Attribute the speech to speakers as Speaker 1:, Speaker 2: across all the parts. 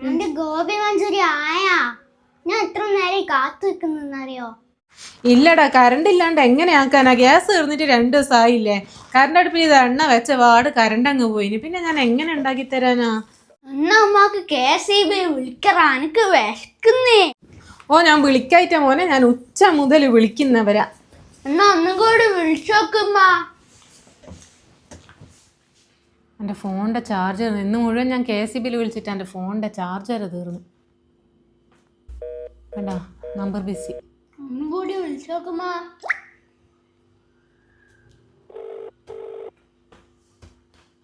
Speaker 1: എന്റെ ഗോപി മഞ്ചൂരി ആയാ? ഞാൻ എത്ര നേരം കാത്തു നിൽക്കുന്നറിയോ?
Speaker 2: ഇല്ലടാ, കറണ്ട് ഇല്ലാണ്ട് എങ്ങനെ ആക്കാനാ? ഗ്യാസ് തീർന്നിട്ട് 2 ദിവസമായില്ലേ. കറണ്ട് അടുപ്പിൽ ഇത് എണ്ണ വെച്ച പാട് കറണ്ട് അങ്ങ് പോയിന്. പിന്നെ ഞാൻ എങ്ങനെ ഉണ്ടാക്കി തരാനാ?
Speaker 1: എന്നാ അമ്മക്ക് KSEB വിളിക്കറാ, എനിക്ക് വിശക്കുന്നേ.
Speaker 2: ഓ, ഞാൻ വിളിക്കായിട്ട മോനെ, ഞാൻ ഉച്ച മുതൽ വിളിക്കുന്നവരാ.
Speaker 1: എന്നാ ഒന്നും കൂടി വിളിച്ചോക്കുമ്മ.
Speaker 2: എൻ്റെ ഫോണിൻ്റെ ചാർജർ ഇന്ന് മുഴുവൻ ഞാൻ KSEB വിളിച്ചിട്ട് എൻ്റെ ഫോണിൻ്റെ ചാർജർ തീർന്നു. കണ്ടാ, നമ്പർ ബിസി.
Speaker 1: ഒന്നും കൂടി വിളിച്ചോക്കുമ്മ.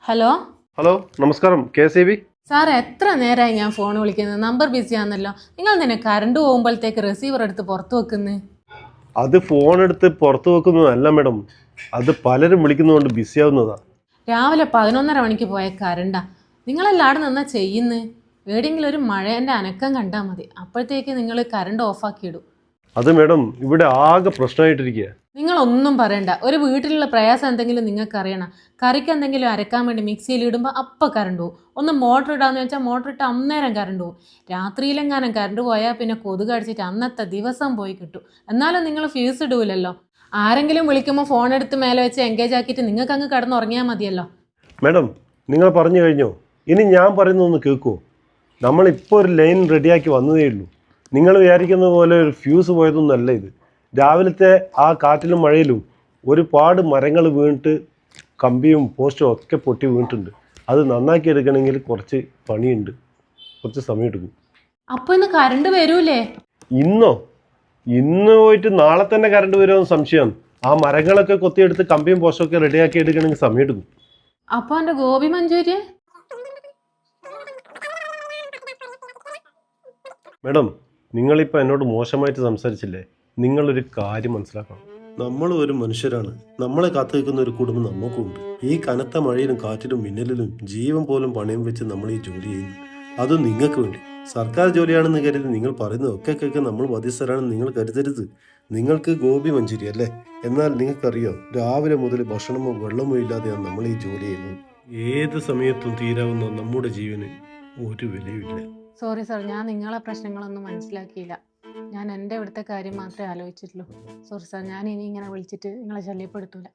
Speaker 2: ഹലോ
Speaker 3: ഹലോ, നമസ്കാരം. KSEB
Speaker 2: സാർ, എത്ര നേരമായി ഞാൻ ഫോൺ വിളിക്കുന്നത്? നമ്പർ ബിസി ആണല്ലോ. നിങ്ങൾ തന്നെ കറണ്ട് പോകുമ്പോഴത്തേക്ക് റിസീവർ എടുത്ത് പുറത്ത് വെക്കുന്നത്?
Speaker 3: അത് ഫോൺ എടുത്ത് പുറത്തു വെക്കുന്നതല്ല മാഡം, അത് പലരും വിളിക്കുന്നതുകൊണ്ട് ബിസി ആവുന്നതാ.
Speaker 2: രാവിലെ 11:30 മണിക്ക് പോയ കറണ്ടാ. നിങ്ങളെല്ലാം അവിടെ നിന്നാ ചെയ്യുന്നത്? എവിടെയെങ്കിലും ഒരു മഴേൻ്റെ അനക്കം കണ്ടാൽ മതി, അപ്പോഴത്തേക്ക് നിങ്ങൾ കറണ്ട് ഓഫാക്കിയിടും.
Speaker 3: അത് മാഡം, ഇവിടെ ആകെ പ്രശ്നമായിട്ടിരിക്കുക.
Speaker 2: നിങ്ങളൊന്നും പറയണ്ട. ഒരു വീട്ടിലുള്ള പ്രയാസം എന്തെങ്കിലും നിങ്ങൾക്ക് അറിയണം. കറിക്ക് എന്തെങ്കിലും അരക്കാൻ വേണ്ടി മിക്സിയിൽ ഇടുമ്പോൾ അപ്പം കറണ്ട് പോകും. ഒന്ന് മോട്ടർ ഇടാന്ന് വെച്ചാൽ മോട്ടർ ഇട്ട് അന്നേരം കറണ്ട് പോകും. രാത്രിയിലെങ്ങാനും കറണ്ട് പോയാൽ പിന്നെ കൊതുക് അടിച്ചിട്ട് അന്നത്തെ ദിവസം പോയി കിട്ടും. എന്നാലും നിങ്ങൾ ഫ്യൂസ് ഇടൂലല്ലോ. ആരെങ്കിലും വിളിക്കുമ്പോൾ ഫോൺ എടുത്ത് മേലെ വെച്ച് എൻഗേജ് ആക്കിയിട്ട് നിങ്ങൾക്ക് അങ്ങ് കിടന്നുറങ്ങിയാൽ മതിയല്ലോ.
Speaker 3: മാഡം, നിങ്ങൾ പറഞ്ഞു കഴിഞ്ഞോ? ഇനി ഞാൻ പറയുന്നൊന്ന് കേൾക്കുമോ? നമ്മളിപ്പോൾ ഒരു ലൈൻ റെഡിയാക്കി വന്നതേ ഉള്ളൂ. നിങ്ങൾ വിചാരിക്കുന്ന പോലെ ഒരു ഫ്യൂസ് പോയതൊന്നുമല്ല ഇത്. രാവിലത്തെ ആ കാറ്റിലും മഴയിലും ഒരുപാട് മരങ്ങൾ വീണിട്ട് കമ്പിയും പോസ്റ്റും ഒക്കെ പൊട്ടി വീണിട്ടുണ്ട്. അത് നന്നാക്കി എടുക്കണമെങ്കിൽ കുറച്ച് പണിയുണ്ട്, കുറച്ച് സമയം എടുക്കും.
Speaker 2: അപ്പോൾ ഇന്ന് കറണ്ട് വരൂലേ?
Speaker 3: ഇന്നോ? ഇന്ന് പോയിട്ട് നാളെ തന്നെ കറണ്ട് വരുമെന്ന് സംശയം. ആ മരങ്ങളൊക്കെ കൊത്തിയെടുത്ത് കമ്പിയും പോസ്റ്റും ഒക്കെ റെഡിയാക്കി എടുക്കണമെങ്കിൽ സമയം എടുക്കും.
Speaker 2: അപ്പോൾ എൻ്റെ ഗോപി മഞ്ചൂരി?
Speaker 3: മാഡം, നിങ്ങളിപ്പോൾ എന്നോട് മോശമായിട്ട് സംസാരിച്ചില്ലേ? നിങ്ങളൊരു കാര്യം മനസ്സിലാക്കണം. നമ്മൾ ഒരു മനുഷ്യരാണ്. നമ്മളെ കാത്തു നിൽക്കുന്ന ഒരു കുടുംബം നമുക്കുണ്ട്. ഈ കനത്ത മഴയിലും കാറ്റിലും മിന്നലിലും ജീവൻ പോലും പണയം വെച്ച് നമ്മൾ ഈ ജോലി ചെയ്യുന്നു. അതും നിങ്ങൾക്ക് വേണ്ടി. സർക്കാർ ജോലിയാണെന്ന് കരുതി നിങ്ങൾ പറയുന്നതൊക്കെ കേൾക്കാൻ നമ്മൾ ബാധ്യസ്ഥരാണെന്ന് നിങ്ങൾ കരുതരുത്. നിങ്ങൾക്ക് ഗോപി മഞ്ചൂരി അല്ലേ? എന്നാൽ നിങ്ങൾക്കറിയോ, രാവിലെ മുതൽ ഭക്ഷണമോ വെള്ളമോ ഇല്ലാതെയാണ് നമ്മൾ ഈ ജോലി ചെയ്യുന്നത്. ഏത് സമയത്തും തീരാവുന്ന നമ്മുടെ ജീവന് ഒരു വിലയുമില്ല.
Speaker 2: സോറി സാർ, ഞാൻ നിങ്ങളെ പ്രശ്നങ്ങളൊന്നും മനസ്സിലാക്കിയില്ല. ഞാൻ എൻ്റെ ഇവിടുത്തെ കാര്യം മാത്രമേ ആലോചിച്ചിട്ടുള്ളൂ. സോറി സാർ, ഞാൻ ഇനി ഇങ്ങനെ വിളിച്ചിട്ട് നിങ്ങളെ ശല്യപ്പെടുത്തൂല.